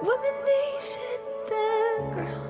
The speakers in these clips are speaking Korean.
with my knees hit the ground.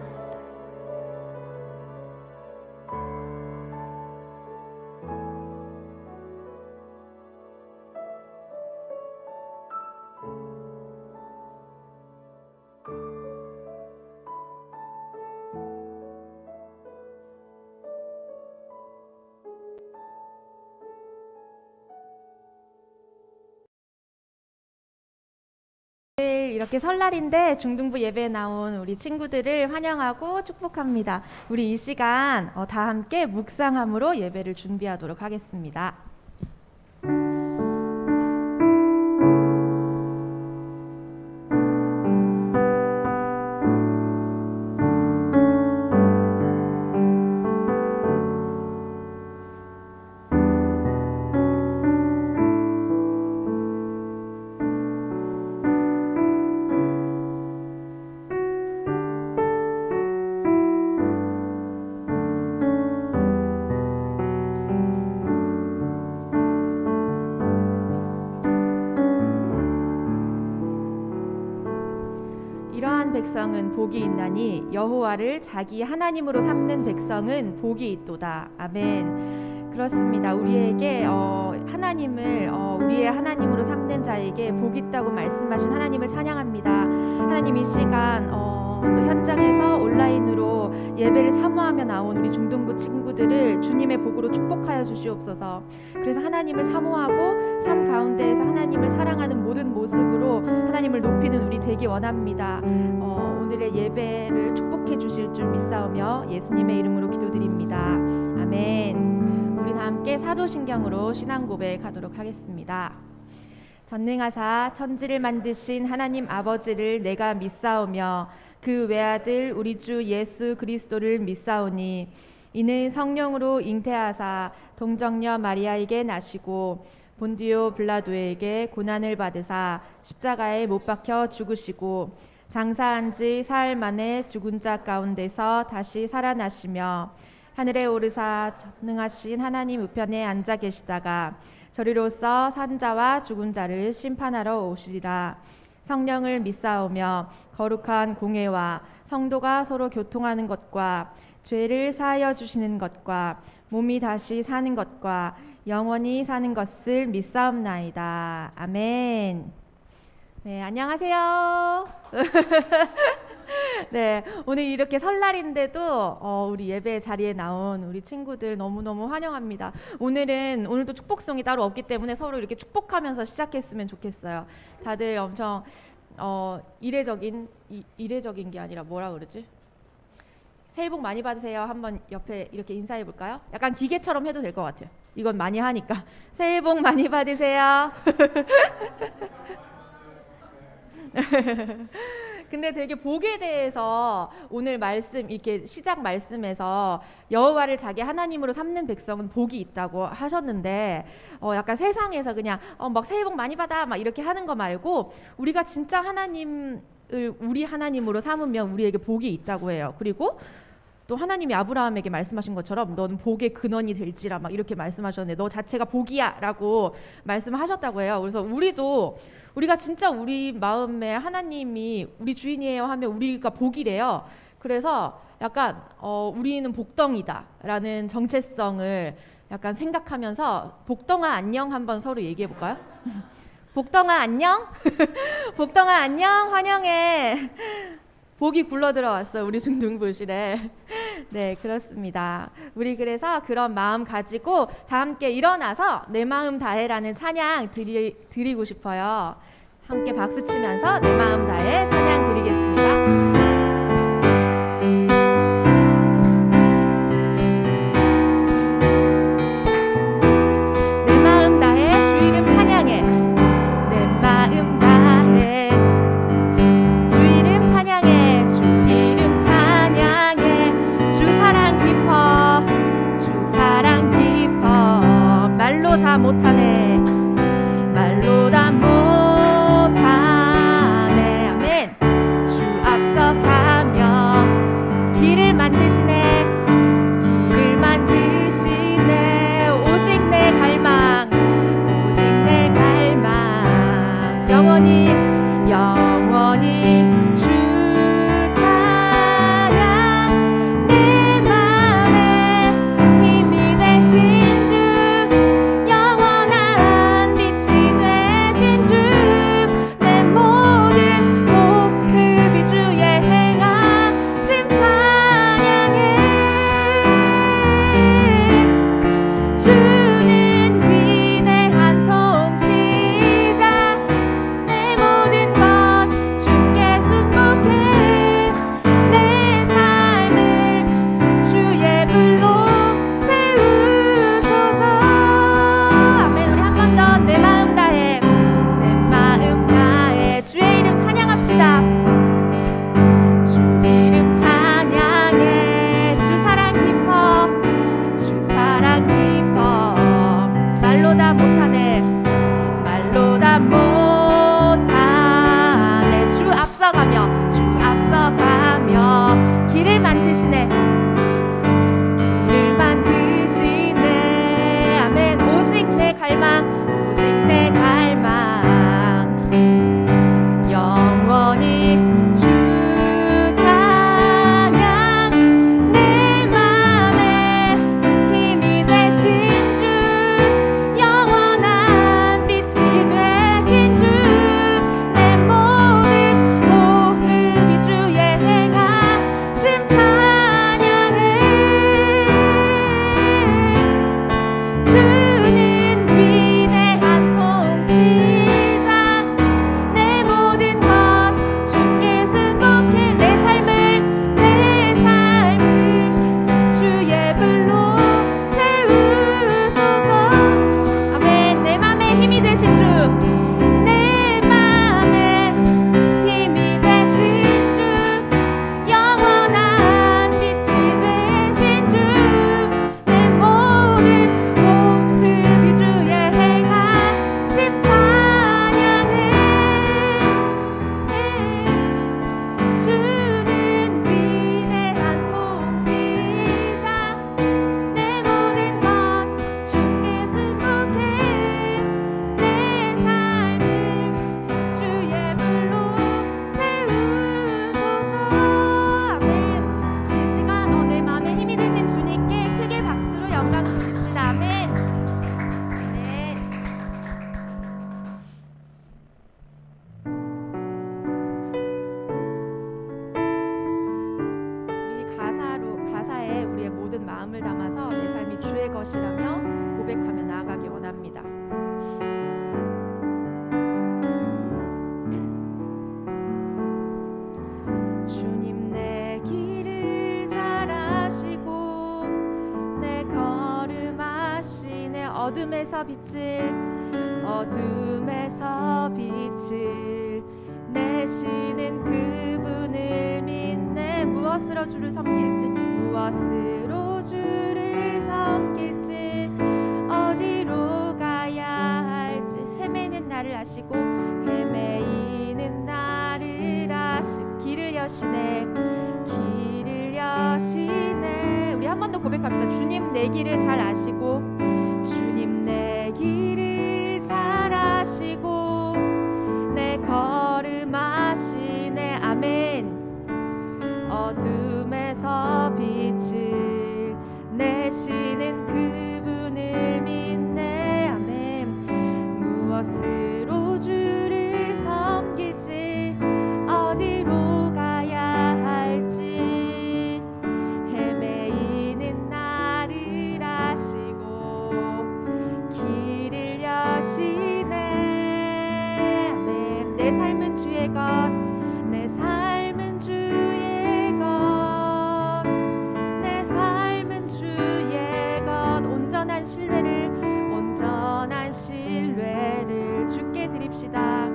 이렇게 설날인데 중등부 예배에 나온 우리 친구들을 환영하고 축복합니다. 우리 이 시간 다 함께 묵상함으로 예배를 준비하도록 하겠습니다. 이러한 백성은 복이 있나니 여호와를 자기 하나님으로 삼는 백성은 복이 있도다. 아멘. 그렇습니다. 우리에게 하나님을 우리의 하나님으로 삼는 자에게 복이 있다고 말씀하신 하나님을 찬양합니다. 하나님, 이 시간 또 현장에서 온라인으로 예배를 사모하며 나온 우리 중등부 친구들을 주님의 복으로 축복하여 주시옵소서. 그래서 하나님을 사모하고 삶 가운데에서 하나님을 사랑하는 모든 모습으로 하나님을 높이는 우리 되기 원합니다. 오늘의 예배를 축복해 주실 줄 믿사오며 예수님의 이름으로 기도드립니다. 아멘. 우리 다 함께 사도신경으로 신앙 고백하도록 하겠습니다. 전능하사 천지를 만드신 하나님 아버지를 내가 믿사오며 그 외아들 우리 주 예수 그리스도를 믿사오니 이는 성령으로 잉태하사 동정녀 마리아에게 나시고 본디오 빌라도에게 고난을 받으사 십자가에 못 박혀 죽으시고 장사한 지 사흘 만에 죽은 자 가운데서 다시 살아나시며 하늘에 오르사 전능하신 하나님 우편에 앉아 계시다가 저리로서 산 자와 죽은 자를 심판하러 오시리라. 성령을 믿사오며 거룩한 공회와 성도가 서로 교통하는 것과 죄를 사하여 주시는 것과 몸이 다시 사는 것과 영원히 사는 것을 믿사옵나이다. 아멘. 네, 안녕하세요. 네, 오늘 이렇게 설날인데도 우리 예배 자리에 나온 우리 친구들 너무너무 환영합니다. 오늘도 축복송이 따로 없기 때문에 서로 이렇게 축복하면서 시작했으면 좋겠어요. 다들 엄청 이례적인 게 아니라 뭐라 그러지? 새해 복 많이 받으세요. 한번 옆에 이렇게 인사해 볼까요? 약간 기계처럼 해도 될 것 같아요. 이건 많이 하니까. 새해 복 많이 받으세요. 근데 되게 복에 대해서 오늘 말씀 이렇게 시작 말씀에서 여호와를 자기 하나님으로 삼는 백성은 복이 있다고 하셨는데 약간 세상에서 그냥 막 새해 복 많이 받아 막 이렇게 하는 거 말고 우리가 진짜 하나님을 우리 하나님으로 삼으면 우리에게 복이 있다고 해요. 그리고 또 하나님이 아브라함에게 말씀하신 것처럼 넌 복의 근원이 될지라 막 이렇게 말씀하셨는데 너 자체가 복이야 라고 말씀하셨다고 해요. 그래서 우리가 진짜 우리 마음에 하나님이 우리 주인이에요 하면 우리가 복이래요. 그래서 약간 우리는 복덩이다 라는 정체성을 약간 생각하면서 복덩아 안녕 한번 서로 얘기해 볼까요? 복덩아 안녕? 복덩아 안녕? 환영해. 복이 굴러 들어왔어요. 우리 중등부실에. 네, 그렇습니다. 우리 그래서 그런 마음 가지고 다 함께 일어나서 내 마음 다해라는 찬양 드리고 싶어요. 함께 박수 치면서 내 마음 다해 찬양 드리겠습니다. 못하네 말로 다 못하네. 아멘. 주 앞서 가며 길을 만드시네 오직 내 갈망 영원히 것이라며 고백하며 나아가기 원합니다. 주님 내 길을 잘 아시고 내 걸음 아시네. 어둠에서 빛을 내시는 그분을 믿네. 무엇으로 주를 섬길지 어디로 가야 할지 헤매는 나를 아시고 헤매이는 나를 아시고 길을 여시네. 우리 한 번 더 고백합시다. 주님 내 길을 잘 아시고 주님 내 길을 잘 아시고 내 걸음 아시네. 아멘. 어둠에서 빛을 내시는 그분을 믿네. 아멘. 무엇으로 주를 섬길지 어디로 가야 할지 헤매이는 나를 아시고 길을 여시네. 아멘. 내 삶은 주의 것, 내 삶은 주의 것, 내 삶은 주의 것. 온전한 신뢰를 주께 드립시다.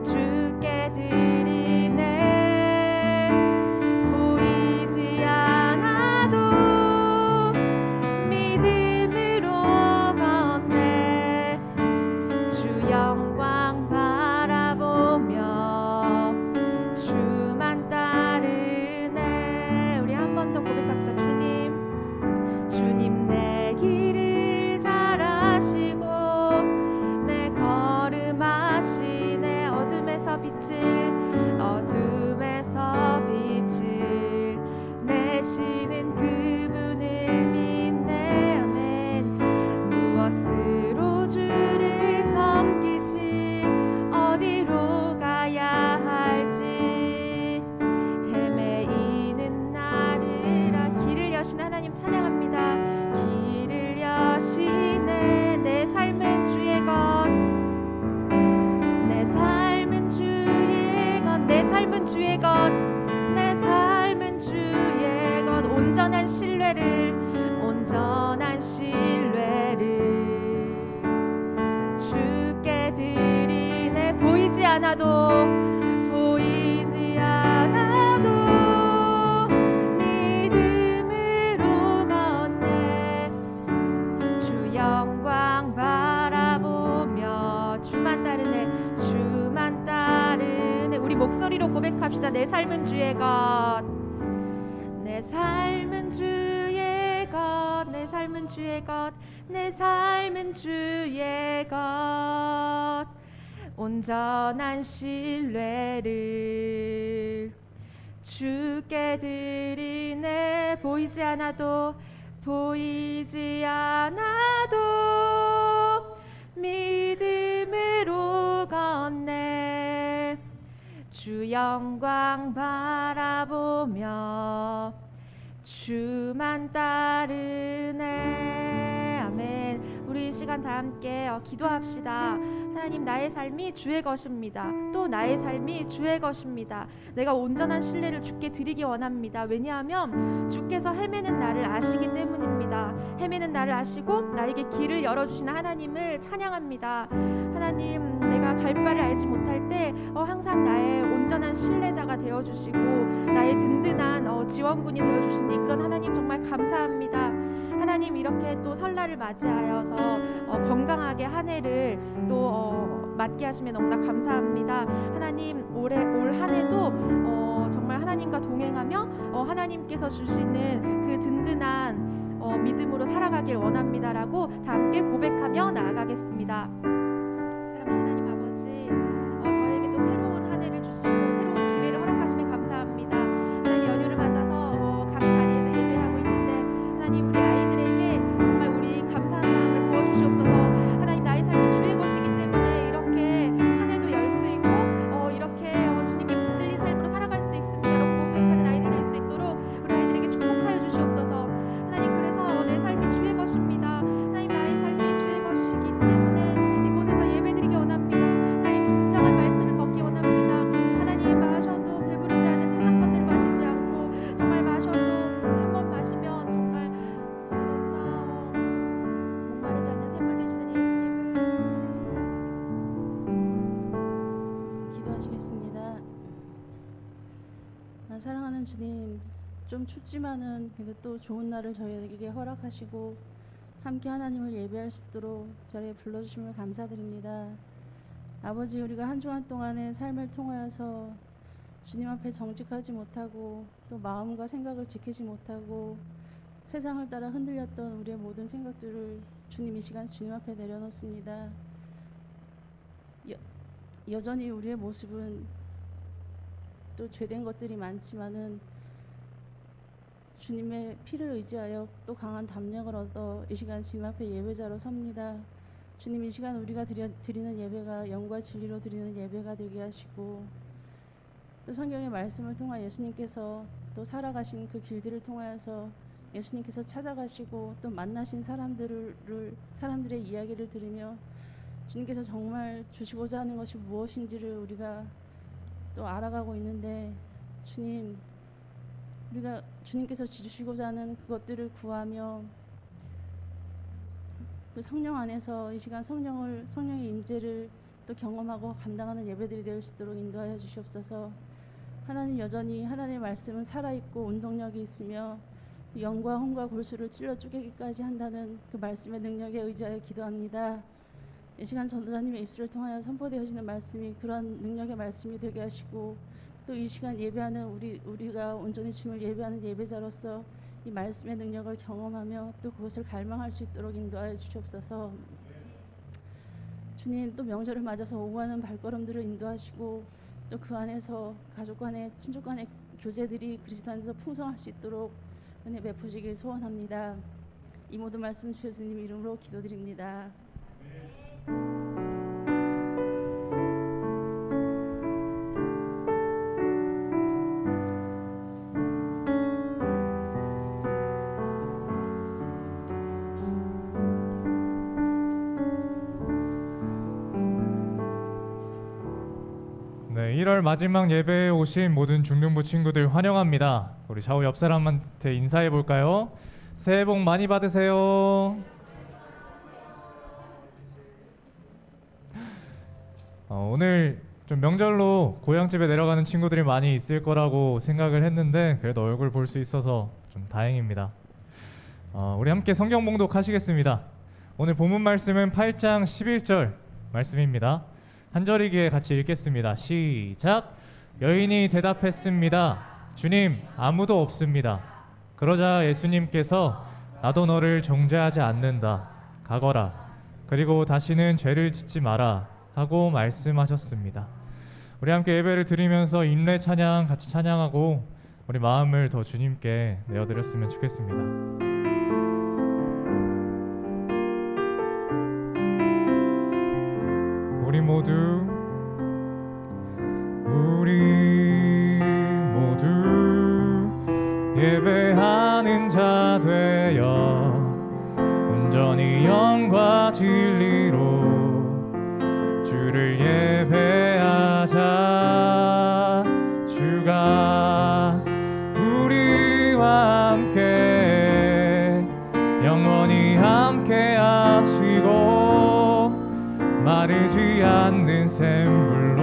주께 드리네. 보이지 않아도 믿음으로 걷네. 주 영광 바라보며 주만 따르네. 우리 한 번 더 고백합시다. 주님 내 길을 잘 아시고 내 걸음 아시네. 어둠에서 빛을 내시는 그분을 믿네. 아멘. 무엇으로 주를 섬길지 어디로 가야 할지 헤매이는 나를 길을 여신 하나님 찬양합니다. 길을 여시네. 내 삶은 주의 것, 내 삶은 주의 것, 내 삶은 주의 것, 내 삶은 주의 것. 온전한 신뢰를 주께 드리네. 보이지 않아도 믿음으로 걷네. 주 영광 바라보며 주만 따르네. 우리 목소리로 고백합시다. 내 삶은 주의 것, 내 삶은 주의 것, 내 삶은 주의 것, 내 삶은 주의 것. 온전한 신뢰를 주께 드리네. 보이지 않아도 믿음으로 걷네. 주 영광 바라보며 주만 따르네. 아멘. 우리 이 시간 다 함께 기도합시다. 하나님, 나의 삶이 주의 것입니다. 또 나의 삶이 주의 것입니다. 내가 온전한 신뢰를 주께 드리기 원합니다. 왜냐하면 주께서 헤매는 나를 아시기 때문입니다. 헤매는 나를 아시고 나에게 길을 열어주시는 하나님을 찬양합니다. 하나님, 내가 갈 바를 알지 못할 때 항상 나의 온전한 신뢰자가 되어주시고 나의 든든한 지원군이 되어주시니 그런 하나님 정말 감사합니다. 하나님, 이렇게 또 설날을 맞이하여서 건강하게 한 해를 또 맞게 하시면 너무나 감사합니다. 하나님, 올 한 해도 정말 하나님과 동행하며 하나님께서 주시는 그 든든한 믿음으로 살아가길 원합니다라고 다 함께 고백하며 나아가겠습니다. 사랑하는 하나님 아버지, 저에게 또 새로운 한 해를 주시고 새로운 기회를 허락하시면 감사합니다. 하나님, 연휴를 맞아서 각 자리에서 예배하고 있는데 하나님, 우리 아이들에게 정말 우리 감사한 마음을 부어주시옵소서. 하나님, 나의 삶이 주의 것이기 때문에 이렇게 한 해도 열 수 있고 이렇게 주님께 붙들린 삶으로 살아갈 수 있습니다라고 고백하는 아이들 될 수 있도록 우리 아이들에게 축복하여 주시옵소서. 하나님, 그래서 내 삶이 주의 것입니다. 사랑하는 주님, 좀 춥지만은 그래도 또 좋은 날을 저희에게 허락하시고 함께 하나님을 예배할 수 있도록 자리에 불러주심을 감사드립니다. 아버지, 우리가 한 주간 동안의 삶을 통하여서 주님 앞에 정직하지 못하고 또 마음과 생각을 지키지 못하고 세상을 따라 흔들렸던 우리의 모든 생각들을 주님 이 시간 주님 앞에 내려놓습니다. 여전히 우리의 모습은 또 죄된 것들이 많지만은 주님의 피를 의지하여 또 강한 담력을 얻어 이 시간 주님 앞에 예배자로 섭니다. 주님, 이 시간 우리가 드리는 예배가 영과 진리로 드리는 예배가 되게 하시고 또 성경의 말씀을 통하 예수님께서 또 살아가신 그 길들을 통하여서 예수님께서 찾아가시고 또 만나신 사람들의 이야기를 들으며 주님께서 정말 주시고자 하는 것이 무엇인지를 우리가 또 알아가고 있는데, 주님, 우리가 주님께서 주시고자 하는 그것들을 구하며 그 성령 안에서 이 시간 성령의 임재를 또 경험하고 감당하는 예배들이 될 수 있도록 인도하여 주시옵소서. 하나님, 여전히 하나님의 말씀은 살아있고 운동력이 있으며 영과 혼과 골수를 찔러 쪼개기까지 한다는 그 말씀의 능력에 의지하여 기도합니다. 이 시간 전도사님의 입술을 통하여 선포되어지는 말씀이 그런 능력의 말씀이 되게 하시고 또 이 시간 예배하는 우리가 온전히 주님을 예배하는 예배자로서 이 말씀의 능력을 경험하며 또 그것을 갈망할 수 있도록 인도하여 주시옵소서. 주님, 또 명절을 맞아서 오고 가는 발걸음들을 인도하시고 또 그 안에서 가족 간의 친족 간의 교제들이 그리스도 안에서 풍성할 수 있도록 은혜 베푸시길 소원합니다. 이 모든 말씀 주 예수님 이름으로 기도드립니다. 네, 1월 마지막 예배에 오신 모든 중등부 친구들 환영합니다. 우리 좌우 옆 사람한테 인사해 볼까요? 새해 복 많이 받으세요. 오늘 좀 명절로 고향집에 내려가는 친구들이 많이 있을 거라고 생각을 했는데 그래도 얼굴 볼 수 있어서 좀 다행입니다. 우리 함께 성경 봉독 하시겠습니다. 오늘 본문 말씀은 8장 11절 말씀입니다. 한 절이기에 같이 읽겠습니다. 시작. 여인이 대답했습니다. 주님, 아무도 없습니다. 그러자 예수님께서 나도 너를 정죄하지 않는다. 가거라. 그리고 다시는 죄를 짓지 마라 하고 말씀하셨습니다. 우리 함께 예배를 드리면서 인내 찬양 같이 찬양하고 우리 마음을 더 주님께 내어드렸으면 좋겠습니다. 우리 모두 예배하는 자 되어 온전히 영과 진리로 주를 예배하자. 주가 우리와 함께 영원히 함께 하시고 마르지 않는 샘물로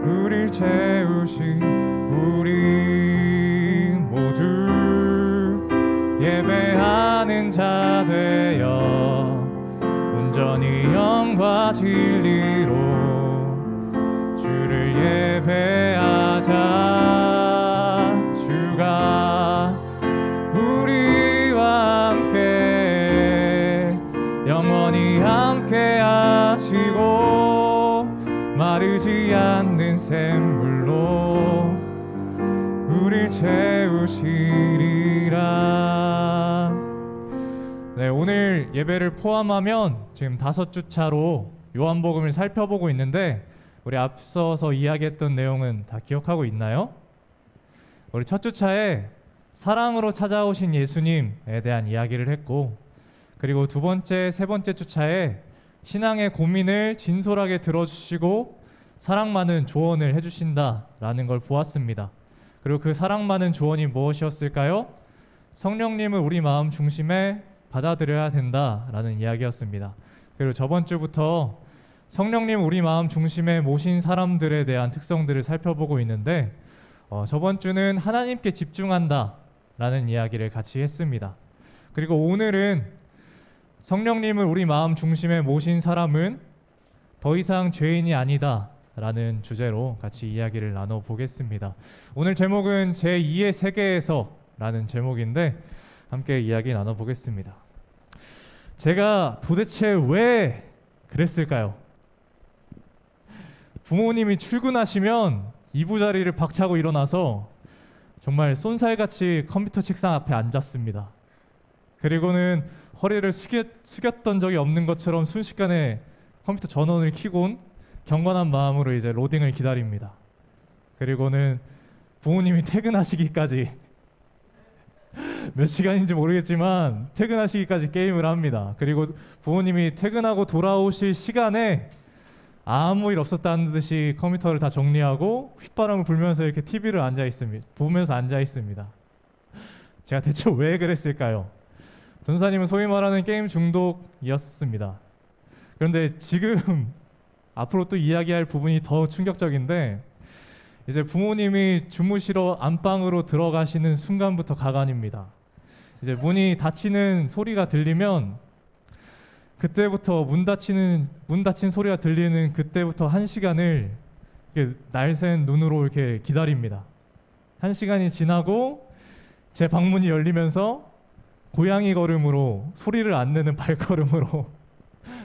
우릴 채우신 우리 모두 예배하는 자 되어 온전히 영과 진리로 주를 예배하자. 주가 우리와 함께 영원히 함께 하시고 마르지 않는 샘물로 우릴 채우시리라. 네, 오늘 예배를 포함하면 지금 5주차로 요한복음을 살펴보고 있는데 우리 앞서서 이야기했던 내용은 다 기억하고 있나요? 우리 첫 주차에 사랑으로 찾아오신 예수님에 대한 이야기를 했고, 그리고 두 번째, 세 번째 주차에 신앙의 고민을 진솔하게 들어주시고 사랑 많은 조언을 해주신다라는 걸 보았습니다. 그리고 그 사랑 많은 조언이 무엇이었을까요? 성령님을 우리 마음 중심에 받아들여야 된다라는 이야기였습니다. 그리고 저번 주부터 성령님 우리 마음 중심에 모신 사람들에 대한 특성들을 살펴보고 있는데 저번 주는 하나님께 집중한다라는 이야기를 같이 했습니다. 그리고 오늘은 성령님을 우리 마음 중심에 모신 사람은 더 이상 죄인이 아니다라는 주제로 같이 이야기를 나눠보겠습니다. 오늘 제목은 제2의 세계에서라는 제목인데 함께 이야기 나눠보겠습니다. 제가 도대체 왜 그랬을까요? 부모님이 출근하시면 이부자리를 박차고 일어나서 정말 쏜살같이 컴퓨터 책상 앞에 앉았습니다. 그리고는 허리를 숙였던 적이 없는 것처럼 순식간에 컴퓨터 전원을 켜곤 경건한 마음으로 이제 로딩을 기다립니다. 그리고는 부모님이 퇴근하시기까지 몇 시간인지 모르겠지만 퇴근하시기까지 게임을 합니다. 그리고 부모님이 퇴근하고 돌아오실 시간에 아무 일 없었다는 듯이 컴퓨터를 다 정리하고 휘바람을 불면서 이렇게 TV를 보면서 앉아 있습니다. 제가 대체 왜 그랬을까요? 전사님은 소위 말하는 게임 중독이었습니다. 그런데 지금 앞으로 또 이야기할 부분이 더 충격적인데, 이제 부모님이 주무시러 안방으로 들어가시는 순간부터 가관입니다. 이제 문이 닫히는 소리가 들리면 그때부터 문 닫힌 소리가 들리는 그때부터 1시간을 이렇게 날샌 눈으로 이렇게 기다립니다. 1시간이 지나고 제 방문이 열리면서 고양이 걸음으로, 소리를 안 내는 발걸음으로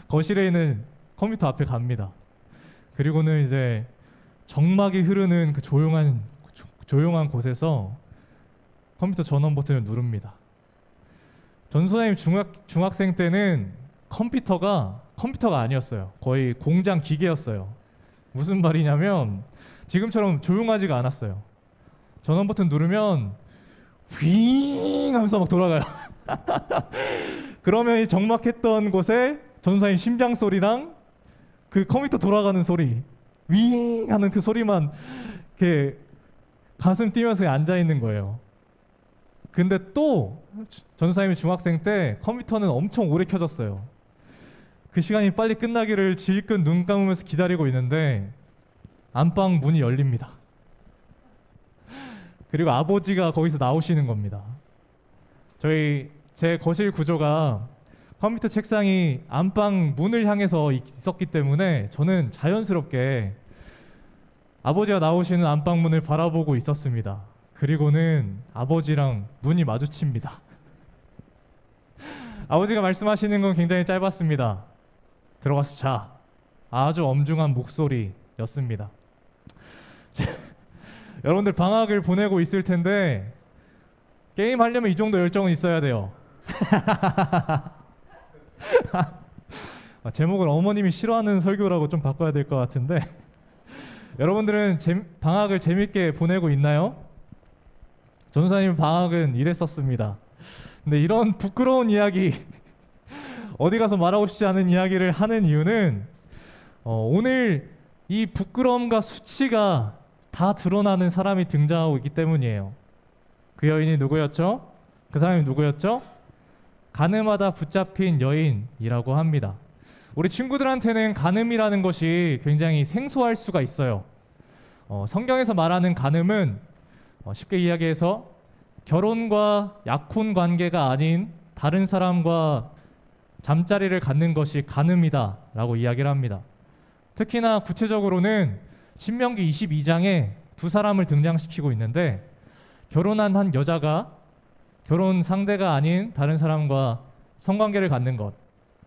거실에 있는 컴퓨터 앞에 갑니다. 그리고는 이제 정막이 흐르는 그 조용한 곳에서 컴퓨터 전원 버튼을 누릅니다. 전소장님 중학생 때는 컴퓨터가 아니었어요. 거의 공장 기계였어요. 무슨 말이냐면 지금처럼 조용하지가 않았어요. 전원 버튼 누르면 윙 하면서 막 돌아가요. 그러면 이 적막했던 곳에 전사님 심장 소리랑 그 컴퓨터 돌아가는 소리, 윙 하는 그 소리만 이렇게 가슴 뛰면서 앉아 있는 거예요. 근데 또 전사님이 중학생 때 컴퓨터는 엄청 오래 켜졌어요. 그 시간이 빨리 끝나기를 질끈 눈 감으면서 기다리고 있는데 안방 문이 열립니다. 그리고 아버지가 거기서 나오시는 겁니다. 제 거실 구조가 컴퓨터 책상이 안방 문을 향해서 있었기 때문에 저는 자연스럽게 아버지가 나오시는 안방 문을 바라보고 있었습니다. 그리고는 아버지랑 눈이 마주칩니다. 아버지가 말씀하시는 건 굉장히 짧았습니다. 들어가서 자. 아주 엄중한 목소리였습니다. 여러분들 방학을 보내고 있을 텐데 게임 하려면 이 정도 열정은 있어야 돼요. 제목을 어머님이 싫어하는 설교라고 좀 바꿔야 될 것 같은데 여러분들은 방학을 재밌게 보내고 있나요? 전사님 방학은 이랬었습니다. 근데 이런 부끄러운 이야기, 어디 가서 말하고 싶지 않은 이야기를 하는 이유는 오늘 이 부끄러움과 수치가 다 드러나는 사람이 등장하고 있기 때문이에요. 그 여인이 누구였죠? 그 사람이 누구였죠? 간음하다 붙잡힌 여인이라고 합니다. 우리 친구들한테는 간음이라는 것이 굉장히 생소할 수가 있어요. 성경에서 말하는 간음은 쉽게 이야기해서 결혼과 약혼 관계가 아닌 다른 사람과 잠자리를 갖는 것이 간음이다 라고 이야기를 합니다. 특히나 구체적으로는 신명기 22장에 두 사람을 등장시키고 있는데, 결혼한 한 여자가 결혼 상대가 아닌 다른 사람과 성관계를 갖는 것,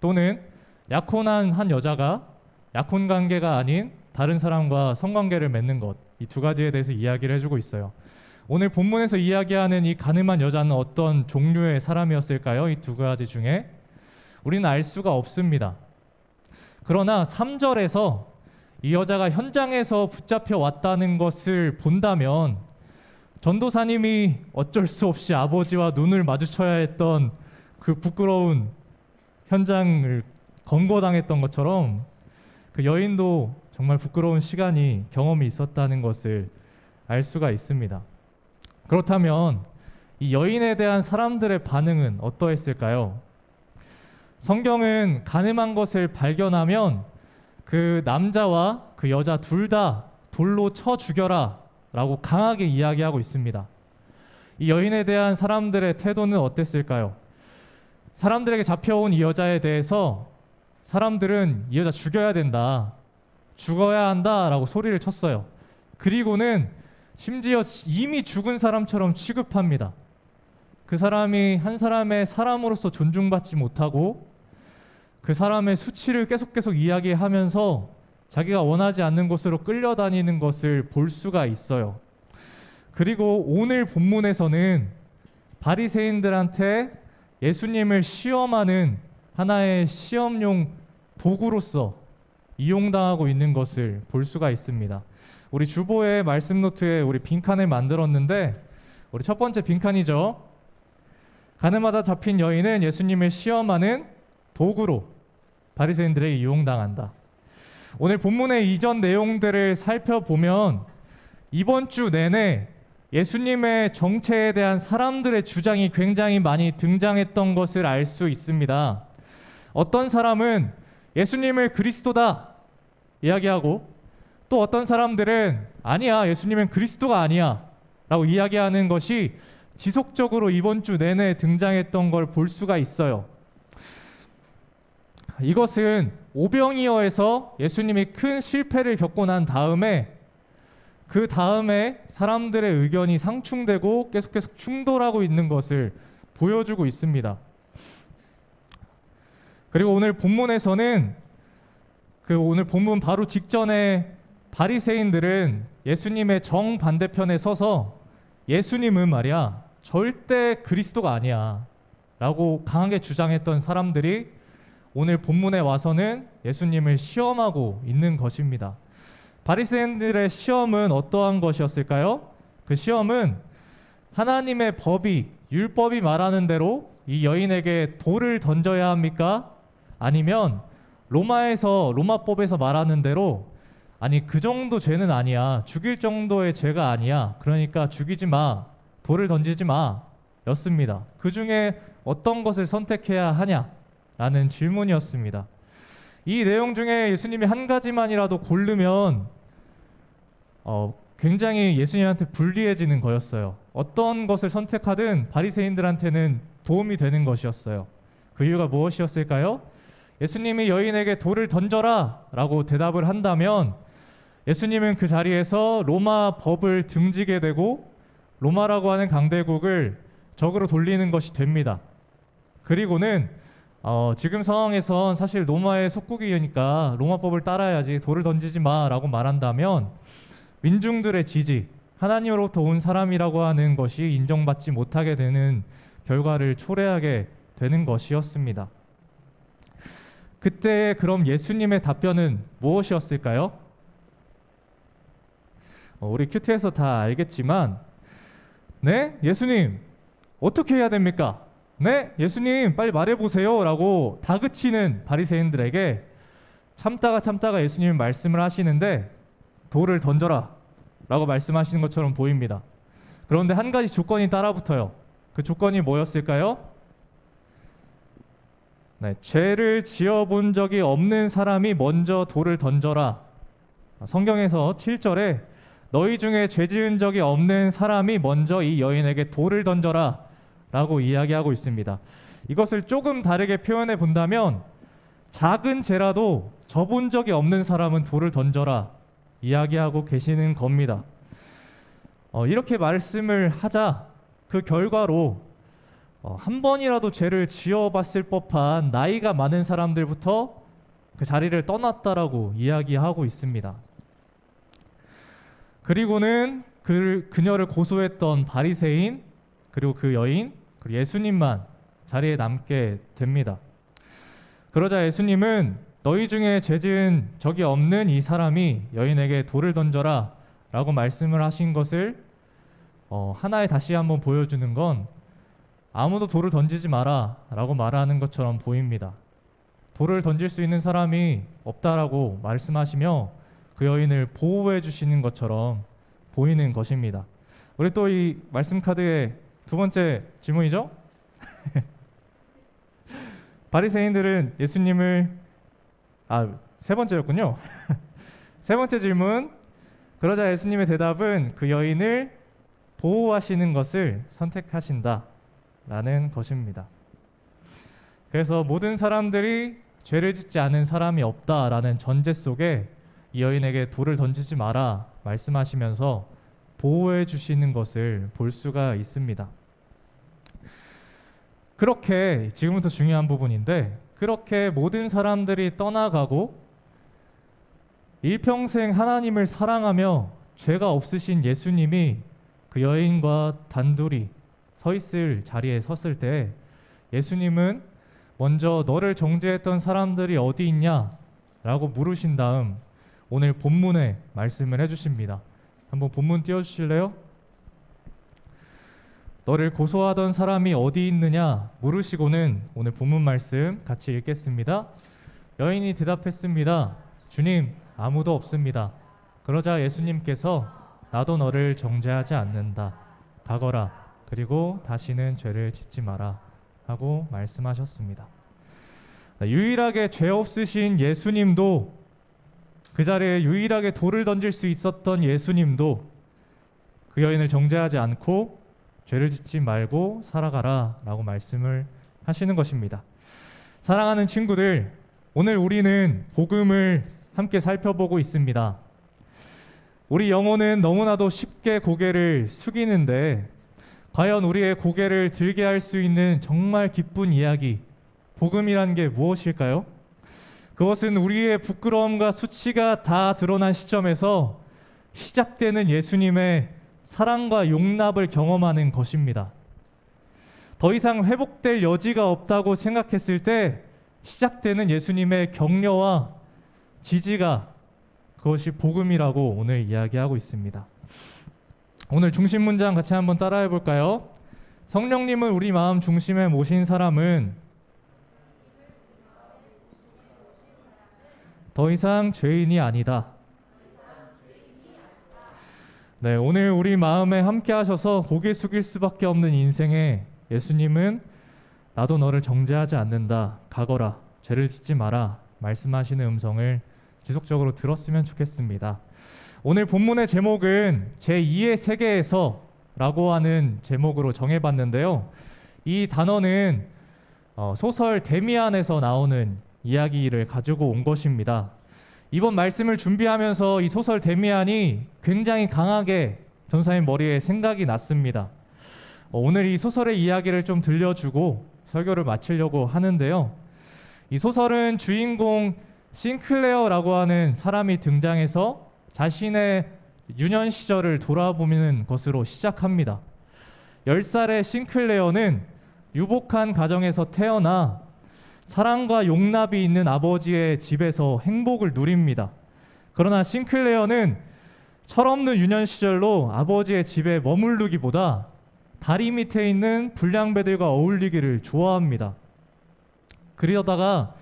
또는 약혼한 한 여자가 약혼 관계가 아닌 다른 사람과 성관계를 맺는 것, 이 두 가지에 대해서 이야기를 해주고 있어요. 오늘 본문에서 이야기하는 이 간음한 여자는 어떤 종류의 사람이었을까요? 이 두 가지 중에 우리는 알 수가 없습니다. 그러나 3절에서 이 여자가 현장에서 붙잡혀 왔다는 것을 본다면 전도사님이 어쩔 수 없이 아버지와 눈을 마주쳐야 했던 그 부끄러운 현장을 검거당했던 것처럼 그 여인도 정말 부끄러운 경험이 있었다는 것을 알 수가 있습니다. 그렇다면 이 여인에 대한 사람들의 반응은 어떠했을까요? 성경은 간음한 것을 발견하면 그 남자와 그 여자 둘 다 돌로 쳐 죽여라 라고 강하게 이야기하고 있습니다. 이 여인에 대한 사람들의 태도는 어땠을까요? 사람들에게 잡혀온 이 여자에 대해서 사람들은 이 여자 죽여야 된다, 죽어야 한다 라고 소리를 쳤어요. 그리고는 심지어 이미 죽은 사람처럼 취급합니다. 그 사람이 한 사람의 사람으로서 존중받지 못하고 그 사람의 수치를 계속 이야기하면서 자기가 원하지 않는 곳으로 끌려다니는 것을 볼 수가 있어요. 그리고 오늘 본문에서는 바리새인들한테 예수님을 시험하는 하나의 시험용 도구로서 이용당하고 있는 것을 볼 수가 있습니다. 우리 주보의 말씀 노트에 우리 빈칸을 만들었는데, 우리 첫 번째 빈칸이죠. 가늠하다 잡힌 여인은 예수님을 시험하는 도구로 바리새인들에게 이용당한다. 오늘 본문의 이전 내용들을 살펴보면 이번 주 내내 예수님의 정체에 대한 사람들의 주장이 굉장히 많이 등장했던 것을 알 수 있습니다. 어떤 사람은 예수님을 그리스도다 이야기하고, 또 어떤 사람들은 아니야, 예수님은 그리스도가 아니야 라고 이야기하는 것이 지속적으로 이번 주 내내 등장했던 걸 볼 수가 있어요. 이것은 오병이어에서 예수님이 큰 실패를 겪고 난 다음에 그 다음에 사람들의 의견이 상충되고 계속 충돌하고 있는 것을 보여주고 있습니다. 그리고 오늘 본문에서는 오늘 본문 바로 직전에 바리새인들은 예수님의 정반대편에 서서 예수님은 말이야 절대 그리스도가 아니야 라고 강하게 주장했던 사람들이 오늘 본문에 와서는 예수님을 시험하고 있는 것입니다. 바리새인들의 시험은 어떠한 것이었을까요? 그 시험은 하나님의 법이, 율법이 말하는 대로 이 여인에게 돌을 던져야 합니까? 아니면 로마법에서 말하는 대로 아니 그 정도 죄는 아니야, 죽일 정도의 죄가 아니야, 그러니까 죽이지 마, 돌을 던지지 마 였습니다. 그 중에 어떤 것을 선택해야 하냐라는 질문이었습니다. 이 내용 중에 예수님이 한 가지만이라도 고르면 굉장히 예수님한테 불리해지는 거였어요. 어떤 것을 선택하든 바리새인들한테는 도움이 되는 것이었어요. 그 이유가 무엇이었을까요? 예수님이 여인에게 돌을 던져라 라고 대답을 한다면 예수님은 그 자리에서 로마 법을 등지게 되고 로마라고 하는 강대국을 적으로 돌리는 것이 됩니다. 그리고는 지금 상황에선 사실 로마의 속국이니까 로마법을 따라야지, 돌을 던지지 마 라고 말한다면 민중들의 지지, 하나님으로부터 온 사람이라고 하는 것이 인정받지 못하게 되는 결과를 초래하게 되는 것이었습니다. 그때 그럼 예수님의 답변은 무엇이었을까요? 우리 큐티에서 다 알겠지만, 네? 예수님 어떻게 해야 됩니까? 네? 예수님 빨리 말해보세요 라고 다그치는 바리새인들에게 참다가 예수님이 말씀을 하시는데 돌을 던져라 라고 말씀하시는 것처럼 보입니다. 그런데 한 가지 조건이 따라붙어요. 그 조건이 뭐였을까요? 네, 죄를 지어본 적이 없는 사람이 먼저 돌을 던져라. 성경에서 7절에 너희 중에 죄 지은 적이 없는 사람이 먼저 이 여인에게 돌을 던져라 라고 이야기하고 있습니다. 이것을 조금 다르게 표현해 본다면 작은 죄라도 져본 적이 없는 사람은 돌을 던져라 이야기하고 계시는 겁니다. 이렇게 말씀을 하자 그 결과로 한 번이라도 죄를 지어봤을 법한 나이가 많은 사람들부터 그 자리를 떠났다라고 이야기하고 있습니다. 그리고는 그녀를 고소했던 바리새인, 그리고 그 여인, 그리고 예수님만 자리에 남게 됩니다. 그러자 예수님은 너희 중에 죄 지은 적이 없는 이 사람이 여인에게 돌을 던져라 라고 말씀을 하신 것을 하나에 다시 한번 보여주는 건 아무도 돌을 던지지 마라 라고 말하는 것처럼 보입니다. 돌을 던질 수 있는 사람이 없다라고 말씀하시며 그 여인을 보호해 주시는 것처럼 보이는 것입니다. 우리 또 이 말씀 카드의 두 번째 질문이죠? 바리새인들은 예수님을 세 번째였군요. 세 번째 질문, 그러자 예수님의 대답은 그 여인을 보호하시는 것을 선택하신다라는 것입니다. 그래서 모든 사람들이 죄를 짓지 않은 사람이 없다라는 전제 속에 이 여인에게 돌을 던지지 마라 말씀하시면서 보호해 주시는 것을 볼 수가 있습니다. 그렇게 지금부터 중요한 부분인데, 그렇게 모든 사람들이 떠나가고 일평생 하나님을 사랑하며 죄가 없으신 예수님이 그 여인과 단둘이 서 있을 자리에 섰을 때 예수님은 먼저 너를 정죄했던 사람들이 어디 있냐? 라고 물으신 다음 오늘 본문에 말씀을 해주십니다. 한번 본문 띄워주실래요? 너를 고소하던 사람이 어디 있느냐 물으시고는 오늘 본문 말씀 같이 읽겠습니다. 여인이 대답했습니다. 주님, 아무도 없습니다. 그러자 예수님께서 나도 너를 정죄하지 않는다. 가거라. 그리고 다시는 죄를 짓지 마라. 하고 말씀하셨습니다. 유일하게 죄 없으신 예수님도, 그 자리에 유일하게 돌을 던질 수 있었던 예수님도 그 여인을 정죄하지 않고 죄를 짓지 말고 살아가라 라고 말씀을 하시는 것입니다. 사랑하는 친구들, 오늘 우리는 복음을 함께 살펴보고 있습니다. 우리 영혼은 너무나도 쉽게 고개를 숙이는데 과연 우리의 고개를 들게 할 수 있는 정말 기쁜 이야기, 복음이란 게 무엇일까요? 그것은 우리의 부끄러움과 수치가 다 드러난 시점에서 시작되는 예수님의 사랑과 용납을 경험하는 것입니다. 더 이상 회복될 여지가 없다고 생각했을 때 시작되는 예수님의 격려와 지지가, 그것이 복음이라고 오늘 이야기하고 있습니다. 오늘 중심 문장 같이 한번 따라해 볼까요? 성령님을 우리 마음 중심에 모신 사람은 더 이상 죄인이 아니다. 네, 오늘 우리 마음에 함께 하셔서 고개 숙일 수밖에 없는 인생에 예수님은 나도 너를 정죄하지 않는다. 가거라. 죄를 짓지 마라. 말씀하시는 음성을 지속적으로 들었으면 좋겠습니다. 오늘 본문의 제목은 제2의 세계에서 라고 하는 제목으로 정해봤는데요. 이 단어는 소설 데미안에서 나오는 이야기를 가지고 온 것입니다. 이번 말씀을 준비하면서 이 소설 데미안이 굉장히 강하게 전사님 머리에 생각이 났습니다. 오늘 이 소설의 이야기를 좀 들려주고 설교를 마치려고 하는데요. 이 소설은 주인공 싱클레어라고 하는 사람이 등장해서 자신의 유년 시절을 돌아보는 것으로 시작합니다. 10살의 싱클레어는 유복한 가정에서 태어나 사랑과 용납이 있는 아버지의 집에서 행복을 누립니다. 그러나 싱클레어는 철없는 유년 시절로 아버지의 집에 머무르기보다 다리 밑에 있는 불량배들과 어울리기를 좋아합니다. 그러다가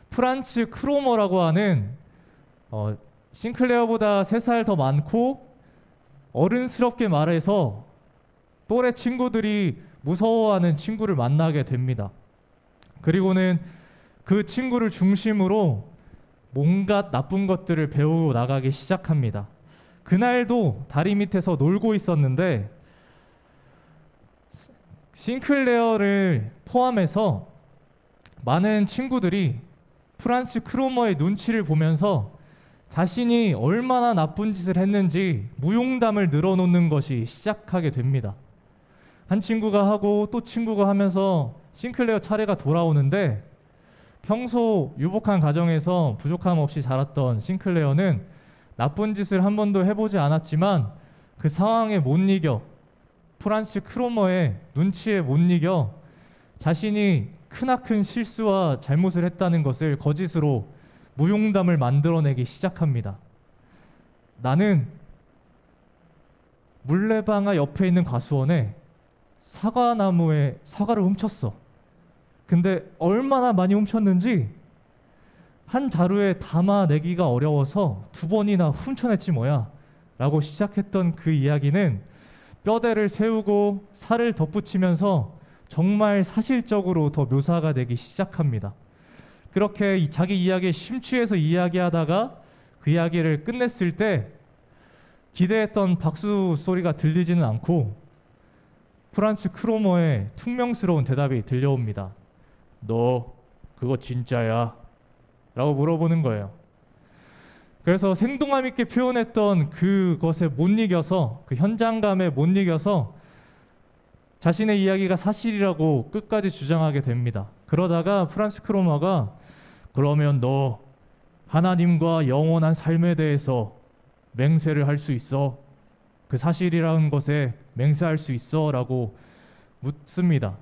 프란츠 크로머라고 하는 싱클레어보다 3살 더 많고 어른스럽게 말해서 또래 친구들이 무서워하는 친구를 만나게 됩니다. 그리고는 그 친구를 중심으로 뭔가 나쁜 것들을 배우고 나가기 시작합니다. 그날도 다리 밑에서 놀고 있었는데 싱클레어를 포함해서 많은 친구들이 프란츠 크로머의 눈치를 보면서 자신이 얼마나 나쁜 짓을 했는지 무용담을 늘어놓는 것이 시작하게 됩니다. 한 친구가 하고 또 친구가 하면서 싱클레어 차례가 돌아오는데 평소 유복한 가정에서 부족함 없이 자랐던 싱클레어는 나쁜 짓을 한 번도 해보지 않았지만 그 상황에 못 이겨, 프란츠 크로머의 눈치에 못 이겨 자신이 크나큰 실수와 잘못을 했다는 것을 거짓으로 무용담을 만들어내기 시작합니다. 나는 물레방아 옆에 있는 과수원에 사과나무에 사과를 훔쳤어. 근데 얼마나 많이 훔쳤는지 한 자루에 담아내기가 어려워서 2번이나 훔쳐냈지 뭐야 라고 시작했던 그 이야기는 뼈대를 세우고 살을 덧붙이면서 정말 사실적으로 더 묘사가 되기 시작합니다. 그렇게 자기 이야기에 심취해서 이야기하다가 그 이야기를 끝냈을 때 기대했던 박수 소리가 들리지는 않고 프란츠 크로머의 퉁명스러운 대답이 들려옵니다. 너 그거 진짜야? 라고 물어보는 거예요. 그래서 생동감 있게 표현했던 그것에 못 이겨서, 그 현장감에 못 이겨서 자신의 이야기가 사실이라고 끝까지 주장하게 됩니다. 그러다가 프란츠 크로머가 그러면 너 하나님과 영원한 삶에 대해서 맹세를 할 수 있어? 그 사실이라는 것에 맹세할 수 있어? 라고 묻습니다.